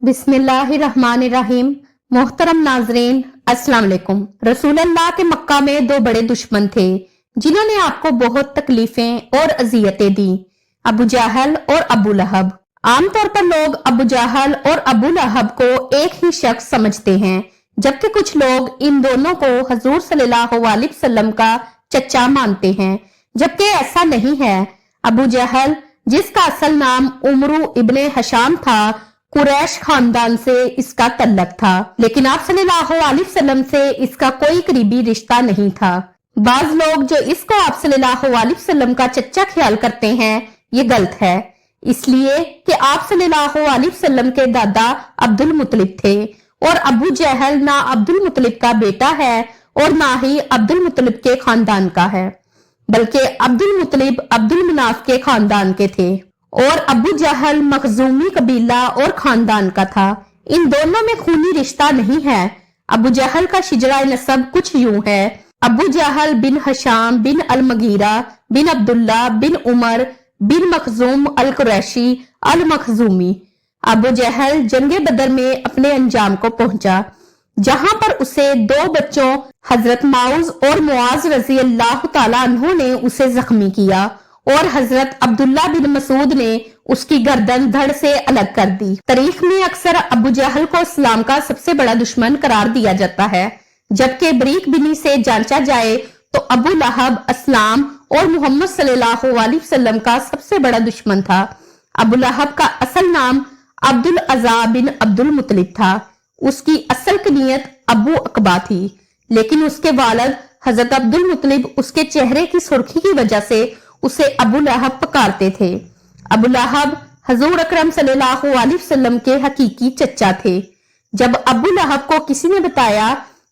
बिस्मिल्लाहिर्रहमानिर्रहीम। मोहतरम नाजरीन, अस्सलाम वालेकुम। रसूलुल्लाह के मक्का में दो बड़े दुश्मन थे जिन्होंने आपको बहुत तकलीफें और अजियतें दी, अबू जहल और अबू लहब। आमतौर पर लोग अबू जहल और अबू लहब को एक ही शख्स समझते हैं, जबकि कुछ लोग इन दोनों को हजूर सल्लल्लाहु अलैहि वसल्लम का चचा मानते हैं, जबकि ऐसा नहीं है। अबू जहल, जिसका असल नाम उमरू इब्ने हशाम था, कुरैश खानदान से इसका तल्लक था, लेकिन आप सल्लल्लाहु अलैहि वसल्लम से इसका कोई करीबी रिश्ता नहीं था। बाज लोग जो इसको आप सल्लल्लाहु अलैहि वसल्लम का चच्चा ख्याल करते हैं, ये गलत है, इसलिए कि आप सल्लल्लाहु अलैहि वसल्लम के दादा अब्दुल मुत्तलिब थे और अबू जहल ना अब्दुल मुत्तलिब का बेटा है और ना ही अब्दुल मुत्तलिब के खानदान का है, बल्कि अब्दुल मुत्तलिब अब्दुल मनाफ के खानदान के थे और अबू जहल मखजूमी कबीला और खानदान का था। इन दोनों में खूनी रिश्ता नहीं है। अबू जहल का शिजरा नसब कुछ यूं है: अबू जहल बिन हशाम बिन अल मगीरा बिन अब्दुल्ला बिन उमर बिन मखजूम अल कुरैशी अल मखजूमी। अबू जहल जंगे बदर में अपने अंजाम को पहुंचा, जहां पर उसे दो बच्चों हजरत माउज और मुआज रजी अल्लाह तआला अन्हु ने उसे जख्मी किया और हजरत अब्दुल्ला बिन मसूद ने उसकी गर्दन धड़ से अलग कर दी। तारीख में अक्सर अबू जहल को इस्लाम का सबसे बड़ा दुश्मन करार दिया जाता है, जबकि बरीक बिनी से जांचा जाए तो अबू लहब इस्लाम और मोहम्मद सल्लल्लाहु अलैहि वसल्लम का सबसे बड़ा दुश्मन था। अबू लहब का असल नाम अब्दुल अज़ा बिन अब्दुल मुत्तलिब था। उसकी असल कुनियत अबू अकबा थी, लेकिन उसके वालिद हजरत अब्दुल मुत्तलिब उसके चेहरे की सुर्खी की वजह से उसे अबू लहब पुकारते थे। अबू लहब हजूर अकरम सल्लल्लाहु अलैहि वसल्लम के हकीकी चचा थे। जब अबू लहब को किसी ने बताया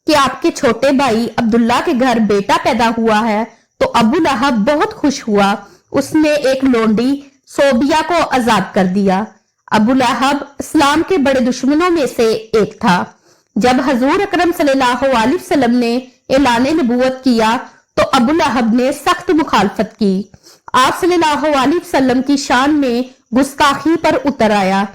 कि आपके छोटे भाई अब्दुल्ला के घर बेटा पैदा हुआ है, तो अबू लहब बहुत खुश हुआ। उसने एक लोंडी सोबिया को आजाद कर दिया। अबू लहब इस्लाम के बड़े दुश्मनों में से एक था। जब हजूर अकरम सल्लल्लाहु अलैहि वसल्लम ने ऐलान नबूवत किया तो अबू लहब ने सख्त मुखालफत की। आप सल्लल्लाहु अलैहि वसल्लम की शान में गुस्ताखी पर उतर आया।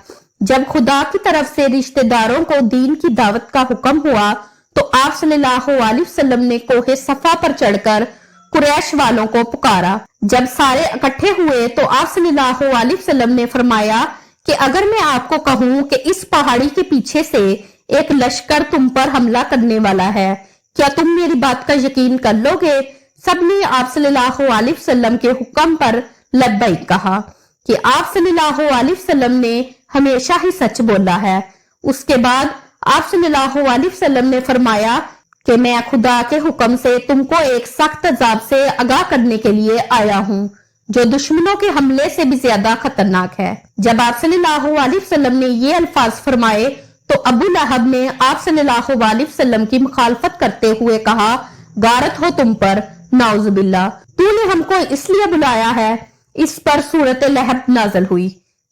जब खुदा की तरफ से रिश्तेदारों को दीन की दावत का हुक्म हुआ तो आप सल्लल्लाहु अलैहि वसल्लम ने कोहे सफा पर चढ़कर कुरैश वालों को पुकारा। जब सारे इकट्ठे हुए तो आप सल्लल्लाहु अलैहि वसल्लम ने फरमाया कि अगर मैं आपको कहूं कि इस पहाड़ी के पीछे से एक लश्कर तुम पर हमला करने वाला है, क्या तुम मेरी बात का यकीन कर लोगे? सबने आप सल्लल्लाहु अलैहि वसल्लम के हुक्म पर लब्बैक कहा कि आप सल्लल्लाहु अलैहि वसल्लम ने हमेशा ही सच बोला है। उसके बाद आप सल्लल्लाहु अलैहि वसल्लम ने फरमाया कि मैं खुदा के हुक्म से तुमको एक सख्त अजाब से आगाह करने के लिए आया हूँ, जो दुश्मनों के हमले से भी ज्यादा खतरनाक है। जब आप सल्लल्लाहु अलैहि वसल्लम ने ये अल्फाज फरमाए तो अबू लहब ने आप सल्लल्लाहु अलैहि वसल्लम की मुखालफत करते हुए कहा, गारत हो तुम पर, नाउजुबिल्लाह, तूने हमको इसलिए बुलाया है। इस पर सूरत लहब नाज़िल हुई।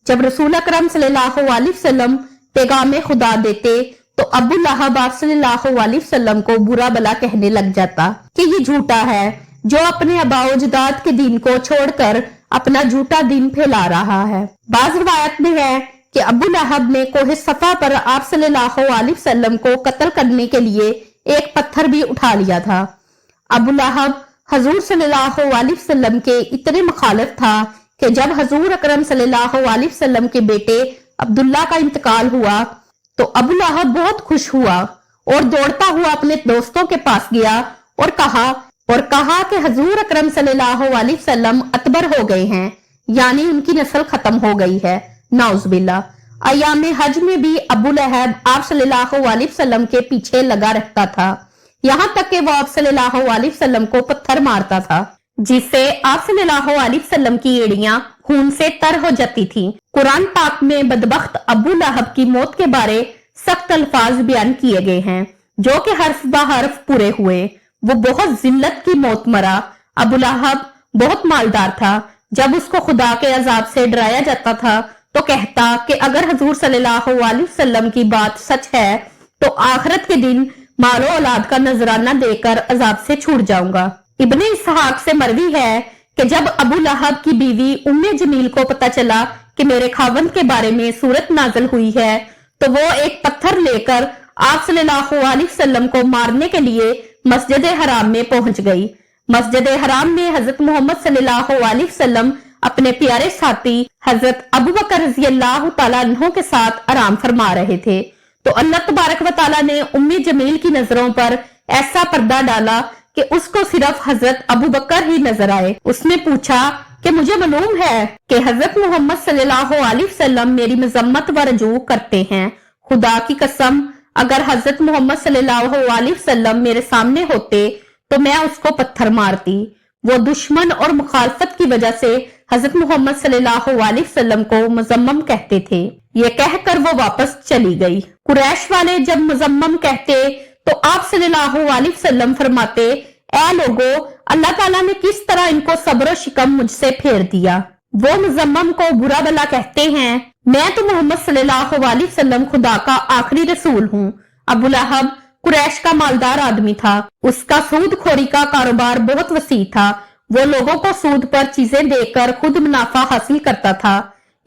जब रसूल अकरम सल्लल्लाहु अलैहि वसल्लम पैगाम खुदा देते तो अबू लहब आप सल्लल्लाहु अलैहि वसल्लम को बुरा भला कहने लग जाता कि ये झूठा है जो अपने अबाउजदाद के दीन को छोड़कर अपना झूठा दीन फैला रहा है। बाज़ रिवायत में है कि अबू लहब ने कोहे सफा पर आप सल्लल्लाहु अलैहि वसल्लम को कत्ल करने के लिए एक पत्थर भी उठा लिया था। अबू लहब हजूर सल्लल्लाहु अलैहि वसल्लम के इतने मुखालिफ था कि जब हजूर अकरम सल्लल्लाहु अलैहि वसल्लम के बेटे अब्दुल्ला का इंतकाल हुआ तो अबू लहब बहुत खुश हुआ और दौड़ता हुआ अपने दोस्तों के पास गया और कहा कि हजूर अकरम सल्लल्लाहु अलैहि वसल्लम अतबर हो गए हैं, यानी उनकी नस्ल खत्म हो गई है, नाउजुबिल्लाह। अय्याम हज में भी अबू लहब आप सल्लल्लाहु अलैहि वसल्लम के पीछे लगा रहता था, यहाँ तक कि वो आप सल्लल्लाहु अलैहि वसल्लम को पत्थर मारता था, जिससे आप सल्लल्लाहु अलैहि वसल्लम की एड़ियां खून से तर हो जाती थी। कुरान पाक में बदबख्त अबू लहब की मौत के बारे सख्त अल्फाज बयान किए गए हैं, जो कि हर्फ ब हर्फ पूरे हुए। वो बहुत जिल्लत की मौत मरा। अबू लहब बहुत मालदार था। जब उसको खुदा के अजाब से डराया जाता था तो कहता कि अगर हजूर सल्लल्लाहु अलैहि वसल्लम की बात सच है तो आखिरत के दिन मालो औलाद का नजराना देकर अजाब से छूट जाऊंगा। इब्ने इसहाक से मरवी है कि जब अबू लहब की बीवी उम्मे जमील को पता चला कि मेरे खावंद के बारे में सूरत नाज़िल हुई है तो वो एक पत्थर लेकर आप सल्लल्लाहु अलैहि वसल्लम को मारने के लिए मस्जिद हराम में पहुंच गई। मस्जिद हराम में हजरत मोहम्मद सल्लल्लाहु अलैहि वसल्लम अपने प्यारे साथी हजरत अबू बकर रज़ी अल्लाह तआला अन्हु के साथ आराम फरमा रहे थे। तो अल्लाह तबारक व तआला ने उम्मी जमील की नजरों पर ऐसा पर्दा डाला कि उसको सिर्फ हजरत अबू बकर ही नजर आए। उसने पूछा कि मुझे मालूम है कि हजरत मोहम्मद सल्लल्लाहु अलैहि वसल्लम मेरी मजम्मत व रजू करते हैं। खुदा की कसम, अगर हजरत मोहम्मद सल्लल्लाहु अलैहि वसल्लम मेरे सामने होते तो मैं उसको पत्थर मारती। वो दुश्मन और मुखालफत की वजह से हजरत मोहम्मद सल्लल्लाहु अलैहि वसल्लम को मुजम्मम कहते थे। ये कहकर वो वापस चली गई। कुरैश वाले जब मुजम्मम कहते तो आप सल्लल्लाहु अलैहि वसल्लम फरमाते, ऐ लोगो, अल्लाह ताला ने किस तरह इनको सब्र शिकम मुझसे फेर दिया। वो मुजम्मम को बुरा भला कहते हैं, मैं तो मोहम्मद सल्लल्लाहु अलैहि वसल्लम खुदा का आखिरी रसूल हूँ। अबू लहब कुरैश का मालदार आदमी था। उसका सूद खोरी का कारोबार बहुत वसी था। वो लोगों को सूद पर चीजें देकर खुद मुनाफा हासिल करता था।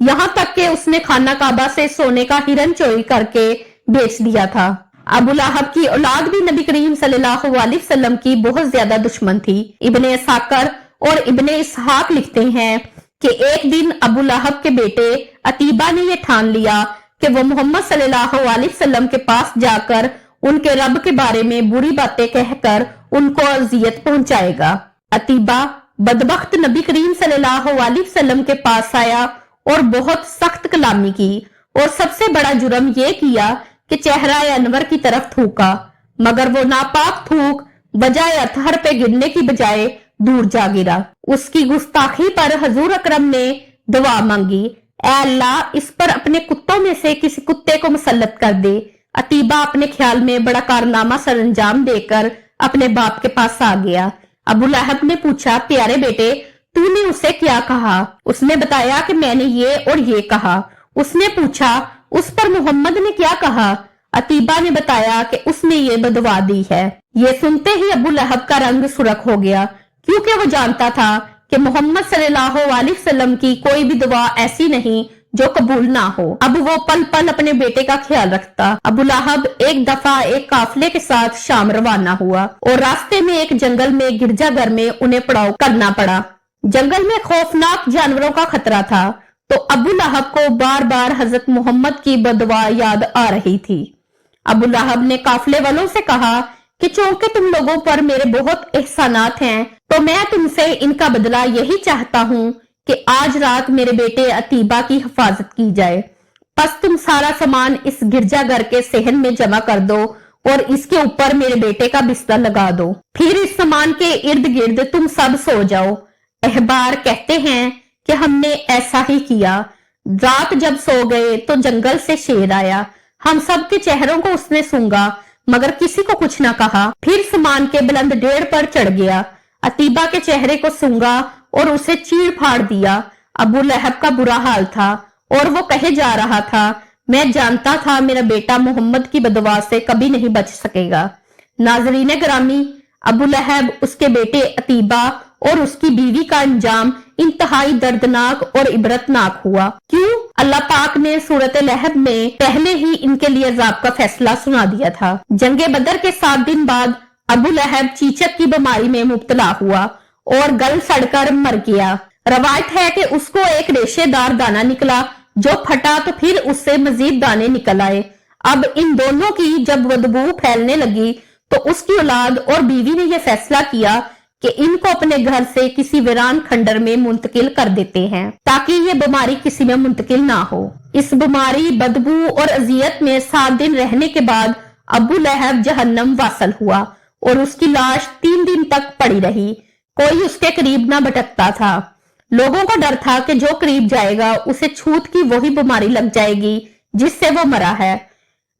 यहाँ तक कि उसने खाना काबा से सोने का हिरन चोरी करके बेच दिया था। अबू लहब की औलाद भी नबी करीम सल्लल्लाहु अलैहि वसल्लम की बहुत ज्यादा दुश्मन थी। इब्ने साकर और इब्ने इसहाक लिखते हैं कि एक दिन अबू लहब के बेटे अतीबा ने यह ठान लिया कि वो मोहम्मद सल्लल्लाहु अलैहि वसल्लम के पास जाकर उनके रब के बारे में बुरी बातें कहकर उनको अजियत पहुंचाएगा। अतीबा बदबख्त नबी करीम सल्लल्लाहु अलैहि वसल्लम के पास आया और बहुत सख्त कलामी की, और सबसे बड़ा जुर्म यह किया कि चेहरा अनवर की तरफ थूका, मगर वो नापाक थूक बजाय अतहर पे गिरने की बजाय दूर जा गिरा। उसकी गुस्ताखी पर हजूर अकरम ने दुआ मांगी, ऐ अल्लाह, इस पर अपने कुत्तों में से किसी कुत्ते को मुसल्लत कर दे। अतीबा अपने ख्याल में बड़ा कारनामा सरंजाम देकर अपने बाप के पास आ गया। अबू लहब ने पूछा, प्यारे बेटे, तूने उसे क्या कहा? उसने बताया कि मैंने ये और ये कहा। उसने पूछा, उस पर मोहम्मद ने क्या कहा? अतीबा ने बताया कि उसने ये बदवा दी है। ये सुनते ही अबू लहब का रंग सुर्ख हो गया, क्योंकि वो जानता था कि मोहम्मद सल्लल्लाहु अलैहि वसल्लम की कोई भी दुआ ऐसी नहीं जो कबूल ना हो। अब वो पल पल अपने बेटे का ख्याल रखता। अबू लहब एक दफा एक काफले के साथ शाम रवाना हुआ और रास्ते में एक जंगल में गिरजाघर में उन्हें पड़ाव करना पड़ा। जंगल में खौफनाक जानवरों का खतरा था, तो अबू लहब को बार बार हजरत मोहम्मद की बदवा याद आ रही थी। अबू लहब ने काफले वालों से कहा कि चूंकि तुम लोगों पर मेरे बहुत एहसानात हैं, तो मैं तुमसे इनका बदला यही चाहता हूँ कि आज रात मेरे बेटे अतीबा की हिफाजत की जाए। बस तुम सारा सामान इस गिरजाघर के सेहन में जमा कर दो और इसके ऊपर मेरे बेटे का बिस्तर लगा दो। फिर इस सामान के इर्द गिर्द तुम सब सो जाओ। अहबार कहते हैं कि हमने ऐसा ही किया। रात जब सो गए तो जंगल से शेर आया। हम सब के चेहरों को उसने सूंघा, मगर किसी को कुछ न कहा। फिर सामान के बुलंद ढेर पर चढ़ गया, अतीबा के चेहरे को सूंघा और उसे चीड़ फाड़ दिया। अबू लहब का बुरा हाल था और वो कहे जा रहा था, मैं जानता था मेरा बेटा मोहम्मद की बदवा से कभी नहीं बच सकेगा। नाजरीन ग्रामी, अबू लहब, उसके बेटे अतीबा और उसकी बीवी का अंजाम इंतहाई दर्दनाक और इबरतनाक हुआ। क्यों? अल्लाह पाक ने सूरत लहब में पहले ही इनके लिए अजाब का फैसला सुना दिया था। जंगे बदर के 7 दिन बाद अबू लहब चीचक की बीमारी में मुब्तला हुआ और गल सड़कर मर गया। रवायत है कि उसको एक रेशेदार दाना निकला, जो फटा तो फिर उससे मजीद दाने निकल आए। अब इन दोनों की जब बदबू फैलने लगी तो उसकी औलाद और बीवी ने यह फैसला किया कि इनको अपने घर से किसी वीरान खंडर में मुंतकिल कर देते हैं, ताकि ये बीमारी किसी में मुंतकिल ना हो। इस बीमारी, बदबू और अजियत में 7 दिन रहने के बाद अबू लहब जहन्नम वासल हुआ और उसकी लाश 3 दिन तक पड़ी रही। कोई उसके करीब ना भटकता था। लोगों को डर था कि जो करीब जाएगा उसे छूत की वही बीमारी लग जाएगी जिससे वो मरा है।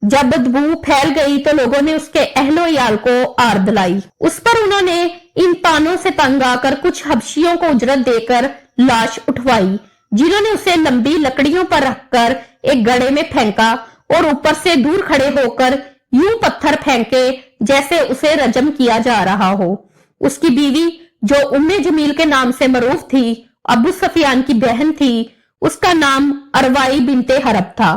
जब बदबू फैल गई तो लोगों ने उसके अहलो याल को आर दिलाई। उस पर उन्होंने इन तानों से तंग आकर कुछ हबशियों को उजरत देकर लाश उठवाई, जिन्होंने उसे लंबी लकड़ियों पर रखकर एक गड्ढे में फेंका और ऊपर से दूर खड़े होकर यूं पत्थर फेंके जैसे उसे रजम किया जा रहा हो। उसकी बीवी, जो उम्मे जमील के नाम से मरूफ थी, अबू सफियान की बहन थी। उसका नाम अरवाई बिनते हरब था।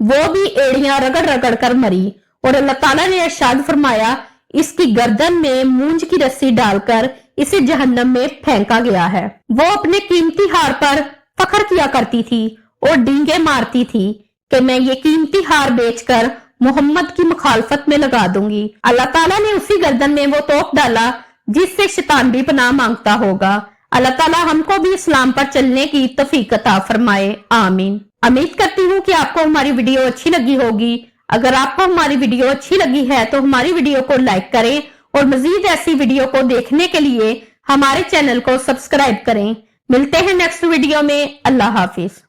वो भी एड़ियां रगड़ रगड़ कर मरी और अल्लाह ताला ने इरशाद फरमाया, इसकी गर्दन में मूंज की रस्सी डालकर इसे जहन्नम में फेंका गया है। वो अपने कीमती हार पर फख्र किया करती थी और डींगे मारती थी कि मैं ये कीमती हार बेचकर मोहम्मद की मुखालफत में लगा दूंगी। अल्लाह ताला ने उसी गर्दन में वो तोप डाला जिससे शैतान भी पनाह मांगता होगा। अल्लाह ताला हमको भी इस्लाम पर चलने की तौफीक अता फरमाए, आमीन। उम्मीद करती हूँ कि आपको हमारी वीडियो अच्छी लगी होगी। अगर आपको हमारी वीडियो अच्छी लगी है तो हमारी वीडियो को लाइक करें और मजीद ऐसी वीडियो को देखने के लिए हमारे चैनल को सब्सक्राइब करें। मिलते हैं नेक्स्ट वीडियो में। अल्लाह हाफिज।